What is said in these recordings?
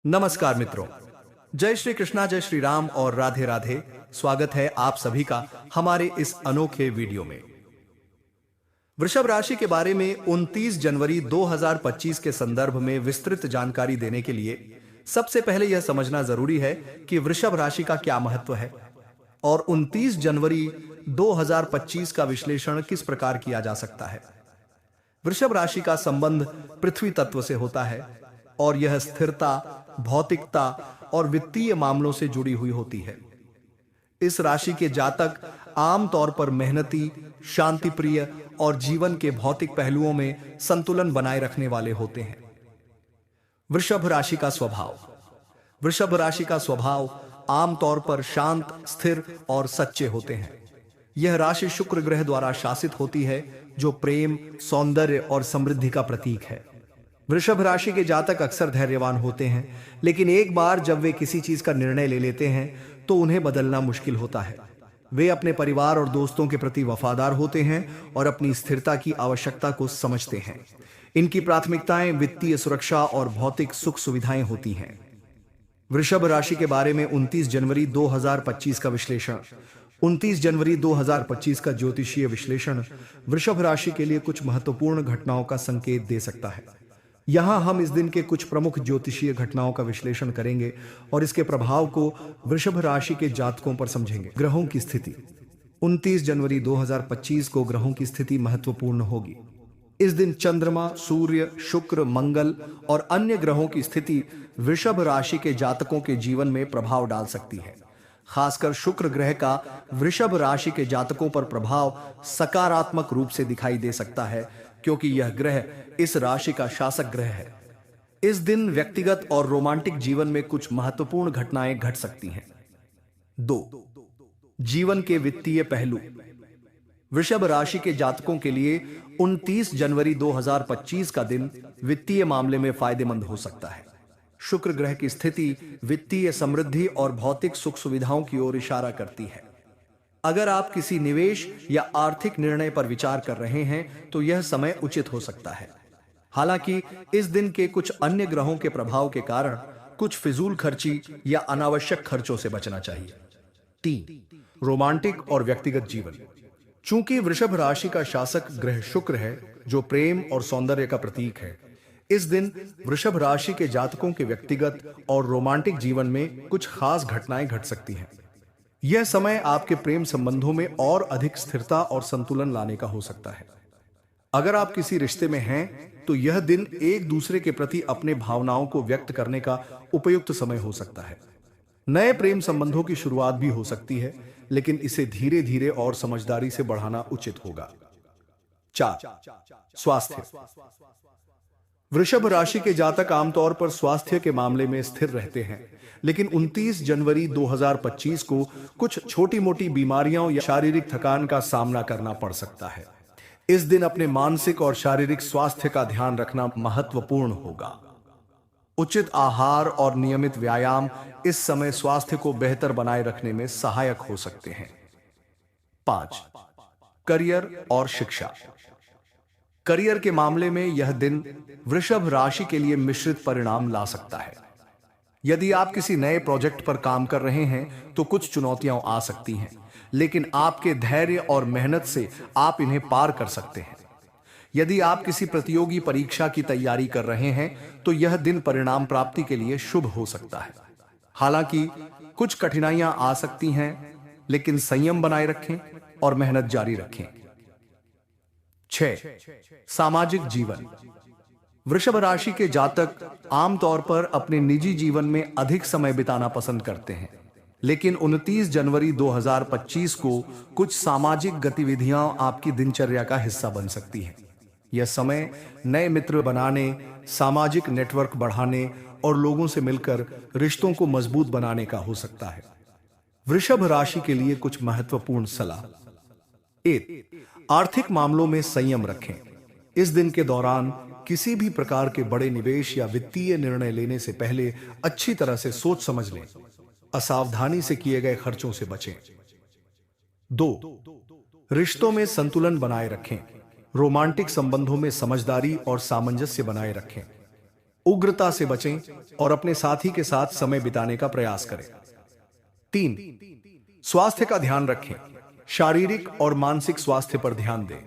नमस्कार मित्रों। जय श्री कृष्णा, जय श्री राम और राधे राधे। स्वागत है आप सभी का हमारे इस अनोखे वीडियो में। वृषभ राशि के बारे में 29 जनवरी 2025 के संदर्भ में विस्तृत जानकारी देने के लिए सबसे पहले यह समझना जरूरी है कि वृषभ राशि का क्या महत्व है और 29 जनवरी 2025 का विश्लेषण किस प्रकार किया जा सकता है। वृषभ राशि का संबंध पृथ्वी तत्व से होता है और यह स्थिरता, भौतिकता और वित्तीय मामलों से जुड़ी हुई होती है। इस राशि के जातक आमतौर पर मेहनती, शांतिप्रिय और जीवन के भौतिक पहलुओं में संतुलन बनाए रखने वाले होते हैं। वृषभ राशि का स्वभाव। वृषभ राशि का स्वभाव आमतौर पर शांत, स्थिर और सच्चे होते हैं। यह राशि शुक्र ग्रह द्वारा शासित होती है, जो प्रेम, सौंदर्य और समृद्धि का प्रतीक है। वृषभ राशि के जातक अक्सर धैर्यवान होते हैं, लेकिन एक बार जब वे किसी चीज का निर्णय ले लेते हैं तो उन्हें बदलना मुश्किल होता है। वे अपने परिवार और दोस्तों के प्रति वफादार होते हैं और अपनी स्थिरता की आवश्यकता को समझते हैं। इनकी प्राथमिकताएं वित्तीय सुरक्षा और भौतिक सुख सुविधाएं होती हैं। वृषभ राशि के बारे में 29 जनवरी 2025 का विश्लेषण। 29 जनवरी 2025 का ज्योतिषीय विश्लेषण वृषभ राशि के लिए कुछ महत्वपूर्ण घटनाओं का संकेत दे सकता है। यहां हम इस दिन के कुछ प्रमुख ज्योतिषीय घटनाओं का विश्लेषण करेंगे और इसके प्रभाव को वृषभ राशि के जातकों पर समझेंगे। ग्रहों की स्थिति। 29 जनवरी 2025 को ग्रहों की स्थिति महत्वपूर्ण होगी। इस दिन चंद्रमा, सूर्य, शुक्र, मंगल और अन्य ग्रहों की स्थिति वृषभ राशि के जातकों के जीवन में प्रभाव डाल सकती है। खासकर शुक्र ग्रह का वृषभ राशि के जातकों पर प्रभाव सकारात्मक रूप से दिखाई दे सकता है, क्योंकि यह ग्रह इस राशि का शासक ग्रह है। इस दिन व्यक्तिगत और रोमांटिक जीवन में कुछ महत्वपूर्ण घटनाएं घट सकती हैं। 2. जीवन के वित्तीय पहलू। वृषभ राशि के जातकों के लिए 29 जनवरी 2025 का दिन वित्तीय मामले में फायदेमंद हो सकता है। शुक्र ग्रह की स्थिति वित्तीय समृद्धि और भौतिक सुख सुविधाओं की ओर इशारा करती है। अगर आप किसी निवेश या आर्थिक निर्णय पर विचार कर रहे हैं तो यह समय उचित हो सकता है। हालांकि इस दिन के कुछ अन्य ग्रहों के प्रभाव के कारण कुछ फिजूल खर्ची या अनावश्यक खर्चों से बचना चाहिए। 3. रोमांटिक और व्यक्तिगत जीवन। चूंकि वृषभ राशि का शासक ग्रह शुक्र है, जो प्रेम और सौंदर्य का प्रतीक है, इस दिन वृषभ राशि के जातकों के व्यक्तिगत और रोमांटिक जीवन में कुछ खास घटनाएं घट सकती हैं। यह समय आपके प्रेम संबंधों में और अधिक स्थिरता और संतुलन लाने का हो सकता है। अगर आप किसी रिश्ते में हैं तो यह दिन एक दूसरे के प्रति अपने भावनाओं को व्यक्त करने का उपयुक्त समय हो सकता है। नए प्रेम संबंधों की शुरुआत भी हो सकती है, लेकिन इसे धीरे धीरे और समझदारी से बढ़ाना उचित होगा। 4. स्वास्थ्य। वृषभ राशि के जातक आमतौर पर स्वास्थ्य के मामले में स्थिर रहते हैं, लेकिन 29 जनवरी 2025 को कुछ छोटी मोटी बीमारियों या शारीरिक थकान का सामना करना पड़ सकता है। इस दिन अपने मानसिक और शारीरिक स्वास्थ्य का ध्यान रखना महत्वपूर्ण होगा। उचित आहार और नियमित व्यायाम इस समय स्वास्थ्य को बेहतर बनाए रखने में सहायक हो सकते हैं। 5. करियर और शिक्षा। करियर के मामले में यह दिन वृषभ राशि के लिए मिश्रित परिणाम ला सकता है। यदि आप किसी नए प्रोजेक्ट पर काम कर रहे हैं तो कुछ चुनौतियां आ सकती हैं, लेकिन आपके धैर्य और मेहनत से आप इन्हें पार कर सकते हैं। यदि आप किसी प्रतियोगी परीक्षा की तैयारी कर रहे हैं तो यह दिन परिणाम प्राप्ति के लिए शुभ हो सकता है। हालांकि कुछ कठिनाइयां आ सकती हैं, लेकिन संयम बनाए रखें और मेहनत जारी रखें। 6. सामाजिक जीवन। वृषभ राशि के जातक आमतौर पर अपने निजी जीवन में अधिक समय बिताना पसंद करते हैं, लेकिन 29 जनवरी 2025 को कुछ सामाजिक गतिविधियां आपकी दिनचर्या का हिस्सा बन सकती हैं। यह समय नए मित्र बनाने, सामाजिक नेटवर्क बढ़ाने और लोगों से मिलकर रिश्तों को मजबूत बनाने का हो सकता है। वृषभ राशि के लिए कुछ महत्वपूर्ण सलाह। 1. आर्थिक मामलों में संयम रखें। इस दिन के दौरान किसी भी प्रकार के बड़े निवेश या वित्तीय निर्णय लेने से पहले अच्छी तरह से सोच समझ लें। असावधानी से किए गए खर्चों से बचें। 2. रिश्तों में संतुलन बनाए रखें। रोमांटिक संबंधों में समझदारी और सामंजस्य बनाए रखें। उग्रता से बचें और अपने साथी के साथ समय बिताने का प्रयास करें। 3, स्वास्थ्य का ध्यान रखें। शारीरिक और मानसिक स्वास्थ्य पर ध्यान दें।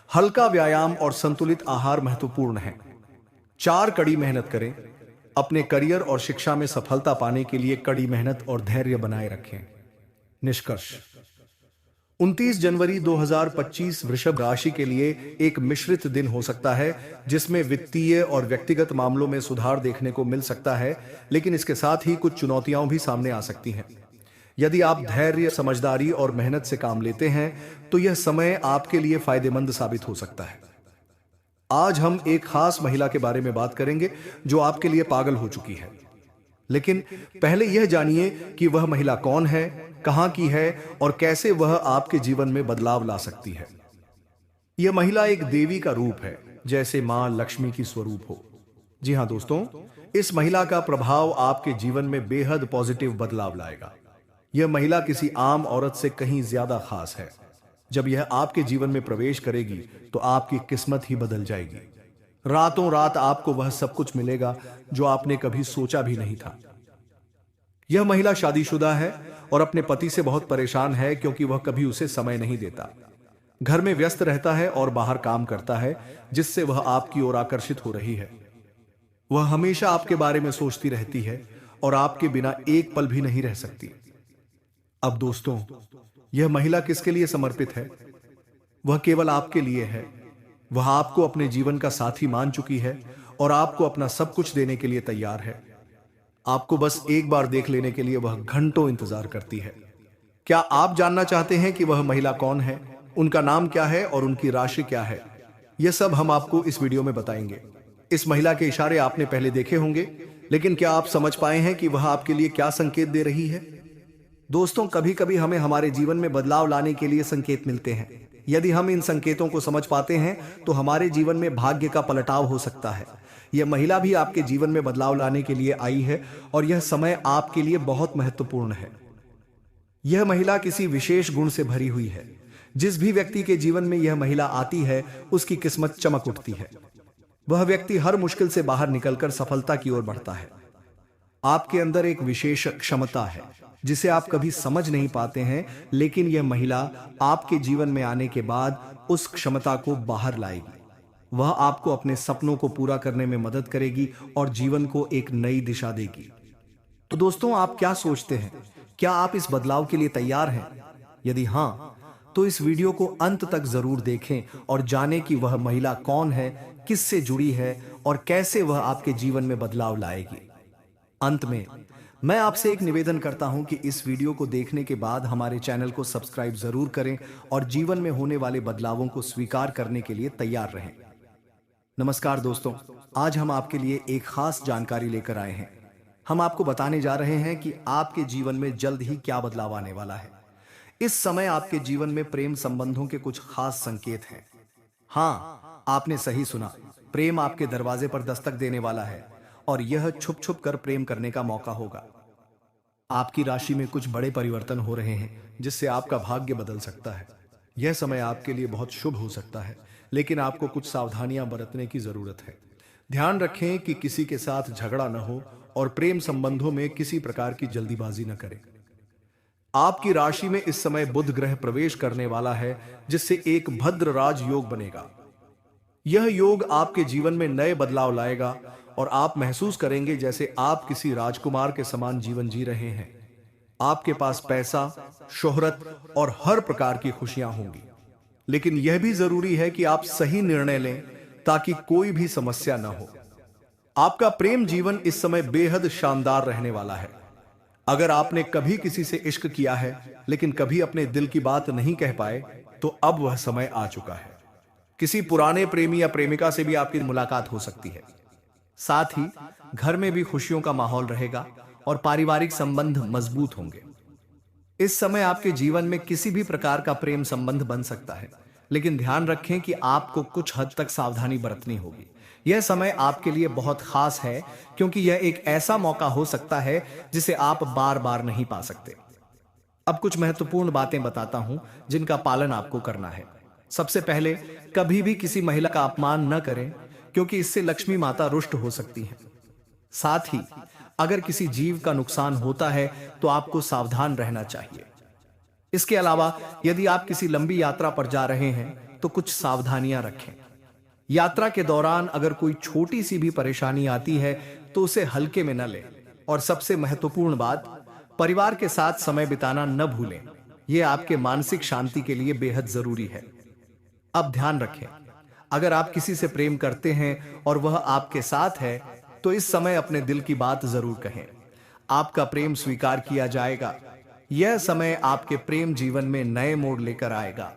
हल्का व्यायाम और संतुलित आहार महत्वपूर्ण है। 4, कड़ी मेहनत करें। अपने करियर और शिक्षा में सफलता पाने के लिए कड़ी मेहनत और धैर्य बनाए रखें। निष्कर्ष, 29 जनवरी 2025 वृषभ राशि के लिए एक मिश्रित दिन हो सकता है, जिसमें वित्तीय और व्यक्तिगत मामलों में सुधार देखने को मिल सकता है, लेकिन इसके साथ ही कुछ चुनौतियां भी सामने आ सकती हैं। यदि आप धैर्य, समझदारी और मेहनत से काम लेते हैं तो यह समय आपके लिए फायदेमंद साबित हो सकता है। आज हम एक खास महिला के बारे में बात करेंगे जो आपके लिए पागल हो चुकी है, लेकिन पहले यह जानिए कि वह महिला कौन है, कहां की है और कैसे वह आपके जीवन में बदलाव ला सकती है। यह महिला एक देवी का रूप है, जैसे मां लक्ष्मी की स्वरूप हो। जी हां दोस्तों, इस महिला का प्रभाव आपके जीवन में बेहद पॉजिटिव बदलाव लाएगा। यह महिला किसी आम औरत से कहीं ज्यादा खास है। जब यह आपके जीवन में प्रवेश करेगी तो आपकी किस्मत ही बदल जाएगी। रातों रात आपको वह सब कुछ मिलेगा जो आपने कभी सोचा भी नहीं था। यह महिला शादीशुदा है और अपने पति से बहुत परेशान है, क्योंकि वह कभी उसे समय नहीं देता। घर में व्यस्त रहता है और बाहर काम करता है, जिससे वह आपकी ओर आकर्षित हो रही है। वह हमेशा आपके बारे में सोचती रहती है और आपके बिना एक पल भी नहीं रह सकती। अब दोस्तों, यह महिला किसके लिए समर्पित है? वह केवल आपके लिए है। वह आपको अपने जीवन का साथी मान चुकी है और आपको अपना सब कुछ देने के लिए तैयार है। आपको बस एक बार देख लेने के लिए वह घंटों इंतजार करती है। क्या आप जानना चाहते हैं कि वह महिला कौन है, उनका नाम क्या है और उनकी राशि क्या है? यह सब हम आपको इस वीडियो में बताएंगे। इस महिला के इशारे आपने पहले देखे होंगे, लेकिन क्या आप समझ पाए हैं कि वह आपके लिए क्या संकेत दे रही है? दोस्तों, कभी कभी हमें हमारे जीवन में बदलाव लाने के लिए संकेत मिलते हैं। यदि हम इन संकेतों को समझ पाते हैं तो हमारे जीवन में भाग्य का पलटाव हो सकता है। यह महिला भी आपके जीवन में बदलाव लाने के लिए आई है और यह समय आपके लिए बहुत महत्वपूर्ण है। यह महिला किसी विशेष गुण से भरी हुई है। जिस भी व्यक्ति के जीवन में यह महिला आती है, उसकी किस्मत चमक उठती है। वह व्यक्ति हर मुश्किल से बाहर निकलकर सफलता की ओर बढ़ता है। आपके अंदर एक विशेष क्षमता है जिसे आप कभी समझ नहीं पाते हैं, लेकिन यह महिला आपके जीवन में आने के बाद उस क्षमता को बाहर लाएगी। वह आपको अपने सपनों को पूरा करने में मदद करेगी और जीवन को एक नई दिशा देगी। तो दोस्तों, आप क्या सोचते हैं? क्या आप इस बदलाव के लिए तैयार हैं? यदि हां, तो इस वीडियो को अंत तक जरूर देखें और जानें कि वह महिला कौन है, किससे जुड़ी है और कैसे वह आपके जीवन में बदलाव लाएगी। अंत में मैं आपसे एक निवेदन करता हूं कि इस वीडियो को देखने के बाद हमारे चैनल को सब्सक्राइब जरूर करें और जीवन में होने वाले बदलावों को स्वीकार करने के लिए तैयार रहें। नमस्कार दोस्तों, आज हम आपके लिए एक खास जानकारी लेकर आए हैं। हम आपको बताने जा रहे हैं कि आपके जीवन में जल्द ही क्या बदलाव आने वाला है। इस समय आपके जीवन में प्रेम संबंधों के कुछ खास संकेत हैं। हाँ, आपने सही सुना, प्रेम आपके दरवाजे पर दस्तक देने वाला है और यह छुप छुप कर प्रेम करने का मौका होगा। आपकी राशि में कुछ बड़े परिवर्तन हो रहे हैं, जिससे आपका भाग्य बदल सकता है। यह समय आपके लिए बहुत शुभ हो सकता है, लेकिन आपको कुछ सावधानियां बरतने की जरूरत है। ध्यान रखें कि किसी के साथ झगड़ा न हो और प्रेम संबंधों में किसी प्रकार की जल्दीबाजी न करें। आपकी राशि में इस समय बुध ग्रह प्रवेश करने वाला है, जिससे एक भद्र राज योग बनेगा। यह योग आपके जीवन में नए बदलाव लाएगा और आप महसूस करेंगे जैसे आप किसी राजकुमार के समान जीवन जी रहे हैं। आपके पास पैसा, शोहरत और हर प्रकार की खुशियां होंगी, लेकिन यह भी जरूरी है कि आप सही निर्णय लें ताकि कोई भी समस्या न हो। आपका प्रेम जीवन इस समय बेहद शानदार रहने वाला है। अगर आपने कभी किसी से इश्क किया है लेकिन कभी अपने दिल की बात नहीं कह पाए, तो अब वह समय आ चुका है। किसी पुराने प्रेमी या प्रेमिका से भी आपकी मुलाकात हो सकती है। साथ ही घर में भी खुशियों का माहौल रहेगा और पारिवारिक संबंध मजबूत होंगे। इस समय आपके जीवन में किसी भी प्रकार का प्रेम संबंध बन सकता है, लेकिन ध्यान रखें कि आपको कुछ हद तक सावधानी बरतनी होगी। यह समय आपके लिए बहुत खास है, क्योंकि यह एक ऐसा मौका हो सकता है जिसे आप बार बार नहीं पा सकते। अब कुछ महत्वपूर्ण बातें बताता हूं जिनका पालन आपको करना है। सबसे पहले, कभी भी किसी महिला का अपमान न करें, क्योंकि इससे लक्ष्मी माता रुष्ट हो सकती है। साथ ही अगर किसी जीव का नुकसान होता है तो आपको सावधान रहना चाहिए। इसके अलावा यदि आप किसी लंबी यात्रा पर जा रहे हैं तो कुछ सावधानियां रखें। यात्रा के दौरान अगर कोई छोटी सी भी परेशानी आती है तो उसे हल्के में न लें। और सबसे महत्वपूर्ण बात, परिवार के साथ समय बिताना न भूलें। यह आपके मानसिक शांति के लिए बेहद जरूरी है। अब ध्यान रखें, अगर आप किसी से प्रेम करते हैं और वह आपके साथ है तो इस समय अपने दिल की बात जरूर कहें। आपका प्रेम स्वीकार किया जाएगा। यह समय आपके प्रेम जीवन में नए मोड़ लेकर आएगा,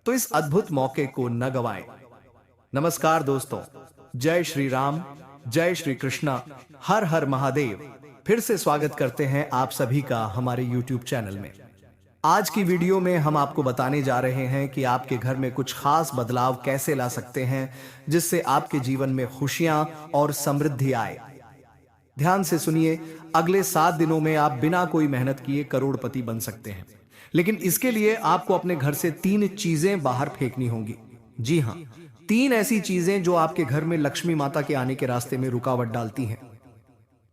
तो इस अद्भुत मौके को न गवाएं। नमस्कार दोस्तों, जय श्री राम, जय श्री कृष्णा, हर हर महादेव। फिर से स्वागत करते हैं आप सभी का हमारे YouTube चैनल में। आज की वीडियो में हम आपको बताने जा रहे हैं कि आपके घर में कुछ खास बदलाव कैसे ला सकते हैं जिससे आपके जीवन में खुशियां और समृद्धि आए। ध्यान से सुनिए, अगले 7 दिनों में आप बिना कोई मेहनत किए करोड़पति बन सकते हैं। लेकिन इसके लिए आपको अपने घर से 3 चीजें बाहर फेंकनी होंगी। जी हां, 3 ऐसी चीजें जो आपके घर में लक्ष्मी माता के आने के रास्ते में रुकावट डालती हैं।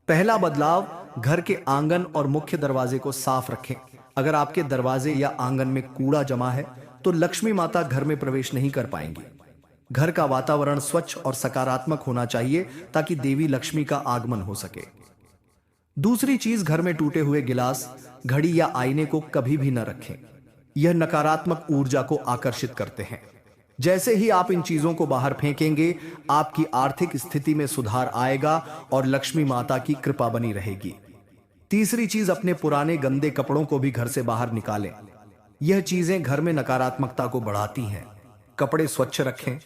पहला बदलाव, घर के आंगन और मुख्य दरवाजे को साफ रखें। अगर आपके दरवाजे या आंगन में कूड़ा जमा है तो लक्ष्मी माता घर में प्रवेश नहीं कर पाएंगी। घर का वातावरण स्वच्छ और सकारात्मक होना चाहिए ताकि देवी लक्ष्मी का आगमन हो सके। दूसरी चीज, घर में टूटे हुए गिलास, घड़ी या आईने को कभी भी न रखें। यह नकारात्मक ऊर्जा को आकर्षित करते हैं। जैसे ही आप इन चीजों को बाहर फेंकेंगे, आपकी आर्थिक स्थिति में सुधार आएगा और लक्ष्मी माता की कृपा बनी रहेगी। तीसरी चीज, अपने पुराने गंदे कपड़ों को भी घर से बाहर निकालें। यह चीजें घर में नकारात्मकता को बढ़ाती हैं। कपड़े स्वच्छ रखें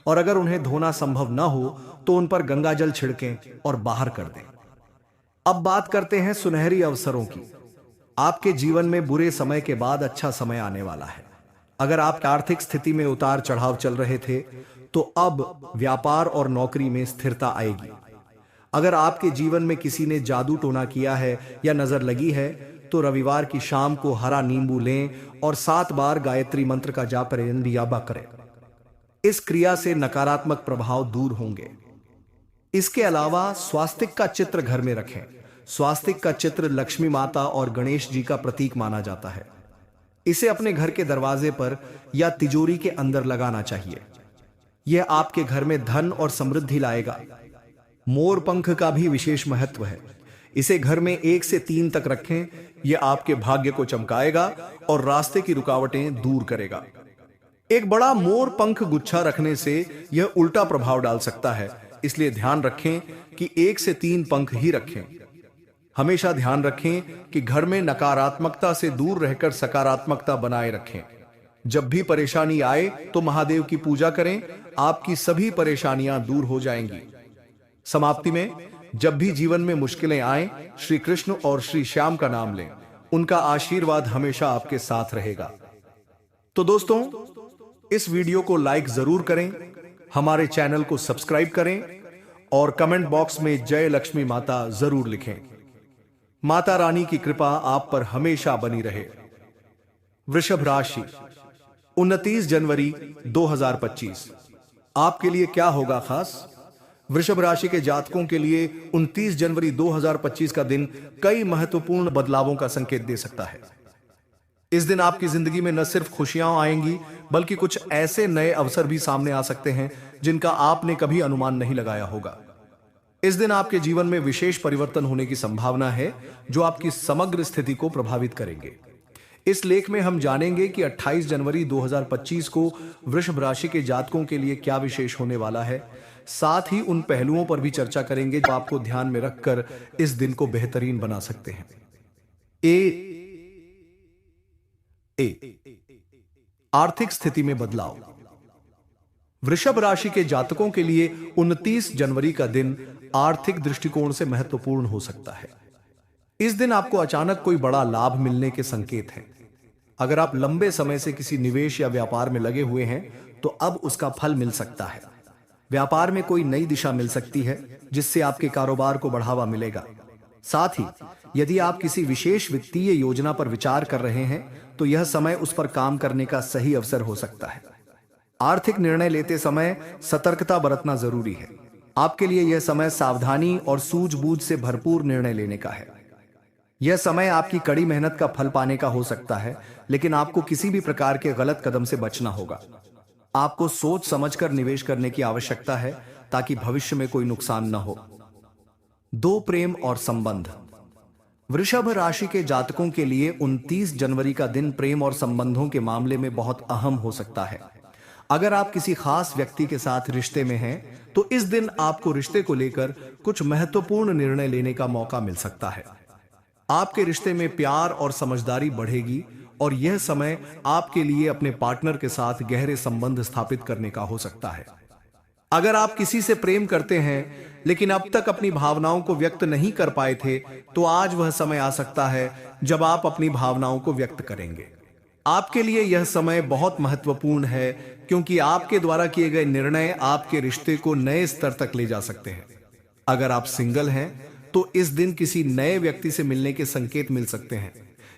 और अगर उन्हें धोना संभव न हो तो उन पर गंगा जल छिड़कें और बाहर कर दें। अब बात करते हैं सुनहरी अवसरों की। आपके जीवन में बुरे समय के बाद अच्छा समय आने वाला है। अगर आप आर्थिक स्थिति में उतार चढ़ाव चल रहे थे तो अब व्यापार और नौकरी में स्थिरता आएगी। अगर आपके जीवन में किसी ने जादू टोना किया है या नजर लगी है तो रविवार की शाम को हरा नींबू लें और 7 बार गायत्री मंत्र का जाप करें या करें। इस क्रिया से नकारात्मक प्रभाव दूर होंगे। इसके अलावा स्वास्तिक का चित्र घर में रखें। स्वास्तिक का चित्र लक्ष्मी माता और गणेश जी का प्रतीक माना जाता है। इसे अपने घर के दरवाजे पर या तिजोरी के अंदर लगाना चाहिए। यह आपके घर में धन और समृद्धि लाएगा। मोर पंख का भी विशेष महत्व है। इसे घर में 1 से 3 तक रखें। यह आपके भाग्य को चमकाएगा और रास्ते की रुकावटें दूर करेगा। एक बड़ा मोर पंख गुच्छा रखने से यह उल्टा प्रभाव डाल सकता है, इसलिए ध्यान रखें कि 1 से 3 पंख ही रखें। हमेशा ध्यान रखें कि घर में नकारात्मकता से दूर रहकर सकारात्मकता बनाए रखें। जब भी परेशानी आए तो महादेव की पूजा करें, आपकी सभी परेशानियां दूर हो जाएंगी। समाप्ति में, जब भी जीवन में मुश्किलें आए, श्री कृष्ण और श्री श्याम का नाम लें। उनका आशीर्वाद हमेशा आपके साथ रहेगा। तो दोस्तों, इस वीडियो को लाइक जरूर करें, हमारे चैनल को सब्सक्राइब करें और कमेंट बॉक्स में जय लक्ष्मी माता जरूर लिखें। माता रानी की कृपा आप पर हमेशा बनी रहे। वृषभ राशि, 29 जनवरी 2025 आपके लिए क्या होगा खास? वृषभ राशि के जातकों के लिए 29 जनवरी 2025 का दिन कई महत्वपूर्ण बदलावों का संकेत दे सकता है। इस दिन आपकी जिंदगी में न सिर्फ खुशियां आएंगी बल्कि कुछ ऐसे नए अवसर भी सामने आ सकते हैं जिनका आपने कभी अनुमान नहीं लगाया होगा। इस दिन आपके जीवन में विशेष परिवर्तन होने की संभावना है जो आपकी समग्र स्थिति को प्रभावित करेंगे। इस लेख में हम जानेंगे कि 28 जनवरी 2025 को वृषभ राशि के जातकों के लिए क्या विशेष होने वाला है। साथ ही उन पहलुओं पर भी चर्चा करेंगे जो आपको ध्यान में रखकर इस दिन को बेहतरीन बना सकते हैं। आर्थिक स्थिति में बदलाव। वृषभ राशि के जातकों के लिए 29 जनवरी का दिन आर्थिक दृष्टिकोण से महत्वपूर्ण हो सकता है। इस दिन आपको अचानक कोई बड़ा लाभ मिलने के संकेत हैं। अगर आप लंबे समय से किसी निवेश या व्यापार में लगे हुए हैं तो अब उसका फल मिल सकता है। व्यापार में कोई नई दिशा मिल सकती है जिससे आपके कारोबार को बढ़ावा मिलेगा। साथ ही यदि आप किसी विशेष वित्तीय योजना पर विचार कर रहे हैं तो यह समय उस पर काम करने का सही अवसर हो सकता है। आर्थिक निर्णय लेते समय सतर्कता बरतना जरूरी है। आपके लिए यह समय सावधानी और सूझबूझ से भरपूर निर्णय लेने का है। यह समय आपकी कड़ी मेहनत का फल पाने का हो सकता है, लेकिन आपको किसी भी प्रकार के गलत कदम से बचना होगा। आपको सोच समझकर निवेश करने की आवश्यकता है ताकि भविष्य में कोई नुकसान न हो। दो, प्रेम और संबंध। वृषभ राशि के जातकों के लिए 29 जनवरी का दिन प्रेम और संबंधों के मामले में बहुत अहम हो सकता है। अगर आप किसी खास व्यक्ति के साथ रिश्ते में हैं, तो इस दिन आपको रिश्ते को लेकर कुछ महत्वपूर्ण निर्णय लेने का मौका मिल सकता है। आपके रिश्ते में प्यार और समझदारी बढ़ेगी और यह समय आपके लिए अपने पार्टनर के साथ गहरे संबंध स्थापित करने का हो सकता है। अगर आप किसी से प्रेम करते हैं लेकिन अब तक अपनी भावनाओं को व्यक्त नहीं कर पाए थे, तो आज वह समय आ सकता है जब आप अपनी भावनाओं को व्यक्त करेंगे। आपके लिए यह समय बहुत महत्वपूर्ण है क्योंकि आपके द्वारा किए गए निर्णय आपके रिश्ते को नए स्तर तक ले जा सकते हैं। अगर आप सिंगल हैं तो इस दिन किसी नए व्यक्ति से मिलने के संकेत मिल सकते हैं।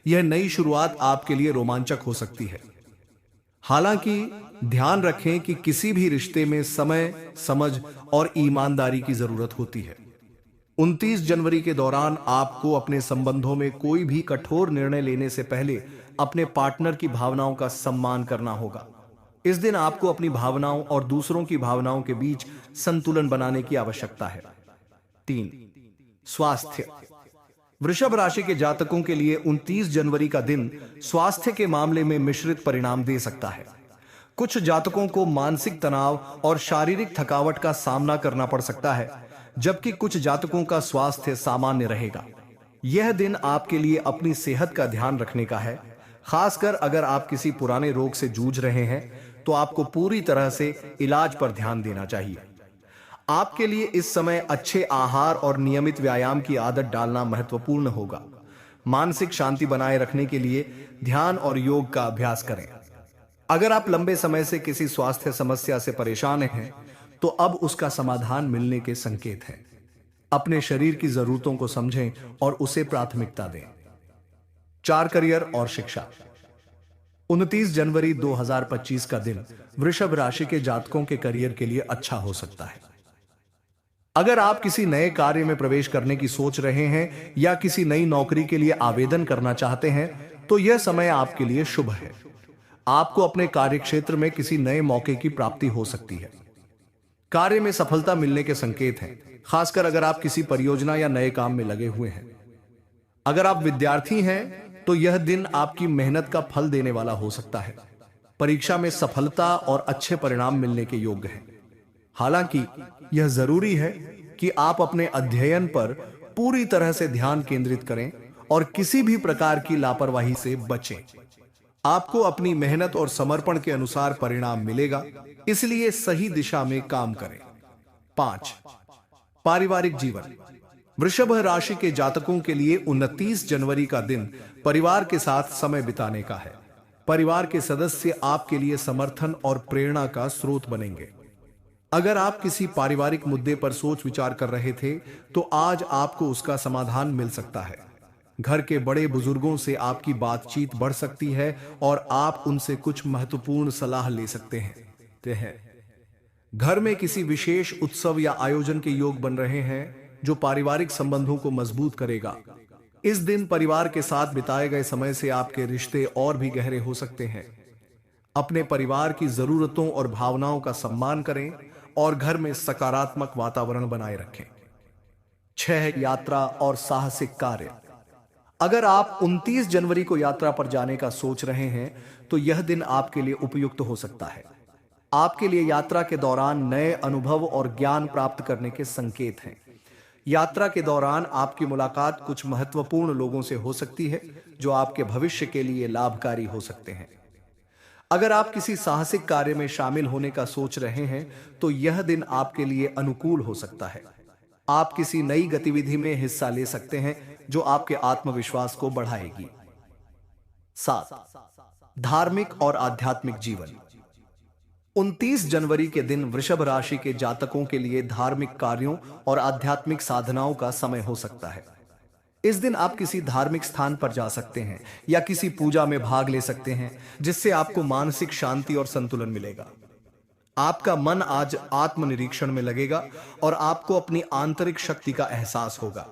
यह नई शुरुआत आपके लिए रोमांचक हो सकती है। हालांकि ध्यान रखें कि किसी भी रिश्ते में समय, समझ और ईमानदारी की जरूरत होती है। 29 जनवरी के दौरान आपको अपने संबंधों में कोई भी कठोर निर्णय लेने से पहले अपने पार्टनर की भावनाओं का सम्मान करना होगा। इस दिन आपको अपनी भावनाओं और दूसरों की भावनाओं के बीच संतुलन बनाने की आवश्यकता है। 3, स्वास्थ्य। वृषभ राशि के जातकों के लिए 29 जनवरी का दिन स्वास्थ्य के मामले में मिश्रित परिणाम दे सकता है। कुछ जातकों को मानसिक तनाव और शारीरिक थकावट का सामना करना पड़ सकता है, जबकि कुछ जातकों का स्वास्थ्य सामान्य रहेगा। यह दिन आपके लिए अपनी सेहत का ध्यान रखने का है। खासकर अगर आप किसी पुराने रोग से जूझ रहे हैं तो आपको पूरी तरह से इलाज पर ध्यान देना चाहिए। आपके लिए इस समय अच्छे आहार और नियमित व्यायाम की आदत डालना महत्वपूर्ण होगा। मानसिक शांति बनाए रखने के लिए ध्यान और योग का अभ्यास करें। अगर आप लंबे समय से किसी स्वास्थ्य समस्या से परेशान हैं, तो अब उसका समाधान मिलने के संकेत हैं। अपने शरीर की जरूरतों को समझें और उसे प्राथमिकता दें। 4, करियर और शिक्षा। 29 जनवरी 2025 का दिन वृषभ राशि के जातकों के करियर के लिए अच्छा हो सकता है। अगर आप किसी नए कार्य में प्रवेश करने की सोच रहे हैं या किसी नई नौकरी के लिए आवेदन करना चाहते हैं, तो यह समय आपके लिए शुभ है। आपको अपने कार्यक्षेत्र में किसी नए मौके की प्राप्ति हो सकती है। कार्य में सफलता मिलने के संकेत हैं, खासकर अगर आप किसी परियोजना या नए काम में लगे हुए हैं। अगर आप विद्यार्थी हैं तो यह दिन आपकी मेहनत का फल देने वाला हो सकता है। परीक्षा में सफलता और अच्छे परिणाम मिलने के योग्य हैं। हालांकि यह जरूरी है कि आप अपने अध्ययन पर पूरी तरह से ध्यान केंद्रित करें और किसी भी प्रकार की लापरवाही से बचें। आपको अपनी मेहनत और समर्पण के अनुसार परिणाम मिलेगा, इसलिए सही दिशा में काम करें। 5, पारिवारिक जीवन। वृषभ राशि के जातकों के लिए 29 जनवरी का दिन परिवार के साथ समय बिताने का है। परिवार के सदस्य आपके लिए समर्थन और प्रेरणा का स्रोत बनेंगे। अगर आप किसी पारिवारिक मुद्दे पर सोच विचार कर रहे थे, तो आज आपको उसका समाधान मिल सकता है। घर के बड़े बुजुर्गों से आपकी बातचीत बढ़ सकती है और आप उनसे कुछ महत्वपूर्ण सलाह ले सकते हैं। घर में किसी विशेष उत्सव या आयोजन के योग बन रहे हैं जो पारिवारिक संबंधों को मजबूत करेगा। इस दिन परिवार के साथ बिताए गए समय से आपके रिश्ते और भी गहरे हो सकते हैं। अपने परिवार की जरूरतों और भावनाओं का सम्मान करें और घर में सकारात्मक वातावरण बनाए रखें। 6, यात्रा और साहसिक कार्य। अगर आप 29 जनवरी को यात्रा पर जाने का सोच रहे हैं, तो यह दिन आपके लिए उपयुक्त हो सकता है। आपके लिए यात्रा के दौरान नए अनुभव और ज्ञान प्राप्त करने के संकेत हैं। यात्रा के दौरान आपकी मुलाकात कुछ महत्वपूर्ण लोगों से हो सकती है जो आपके भविष्य के लिए लाभकारी हो सकते हैं। अगर आप किसी साहसिक कार्य में शामिल होने का सोच रहे हैं, तो यह दिन आपके लिए अनुकूल हो सकता है। आप किसी नई गतिविधि में हिस्सा ले सकते हैं जो आपके आत्मविश्वास को बढ़ाएगी। 7, धार्मिक और आध्यात्मिक जीवन। 29 जनवरी के दिन वृषभ राशि के जातकों के लिए धार्मिक कार्यों और आध्यात्मिक साधनाओं का समय हो सकता है। इस दिन आप किसी धार्मिक स्थान पर जा सकते हैं या किसी पूजा में भाग ले सकते हैं, जिससे आपको मानसिक शांति और संतुलन मिलेगा। आपका मन आज आत्मनिरीक्षण में लगेगा और आपको अपनी आंतरिक शक्ति का एहसास होगा।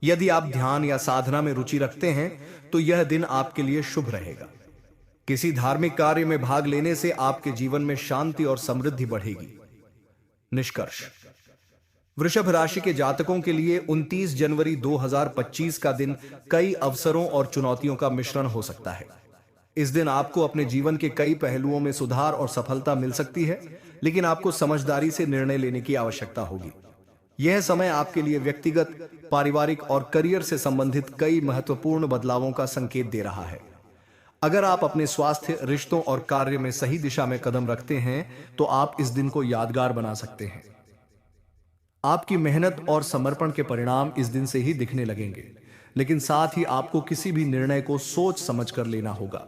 यदि आप ध्यान या साधना में रुचि रखते हैं तो यह दिन आपके लिए शुभ रहेगा। किसी धार्मिक कार्य में भाग लेने से आपके जीवन में शांति और समृद्धि बढ़ेगी। निष्कर्ष, वृषभ राशि के जातकों के लिए 29 जनवरी 2025 का दिन कई अवसरों और चुनौतियों का मिश्रण हो सकता है। इस दिन आपको अपने जीवन के कई पहलुओं में सुधार और सफलता मिल सकती है, लेकिन आपको समझदारी से निर्णय लेने की आवश्यकता होगी। यह समय आपके लिए व्यक्तिगत, पारिवारिक और करियर से संबंधित कई महत्वपूर्ण बदलावों का संकेत दे रहा है। अगर आप अपने स्वास्थ्य, रिश्तों और कार्य में सही दिशा में कदम रखते हैं तो आप इस दिन को यादगार बना सकते हैं। आपकी मेहनत और समर्पण के परिणाम इस दिन से ही दिखने लगेंगे, लेकिन साथ ही आपको किसी भी निर्णय को सोच समझकर लेना होगा।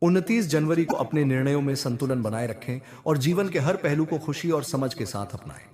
29 जनवरी को अपने निर्णयों में संतुलन बनाए रखें और जीवन के हर पहलू को खुशी और समझ के साथ अपनाएं।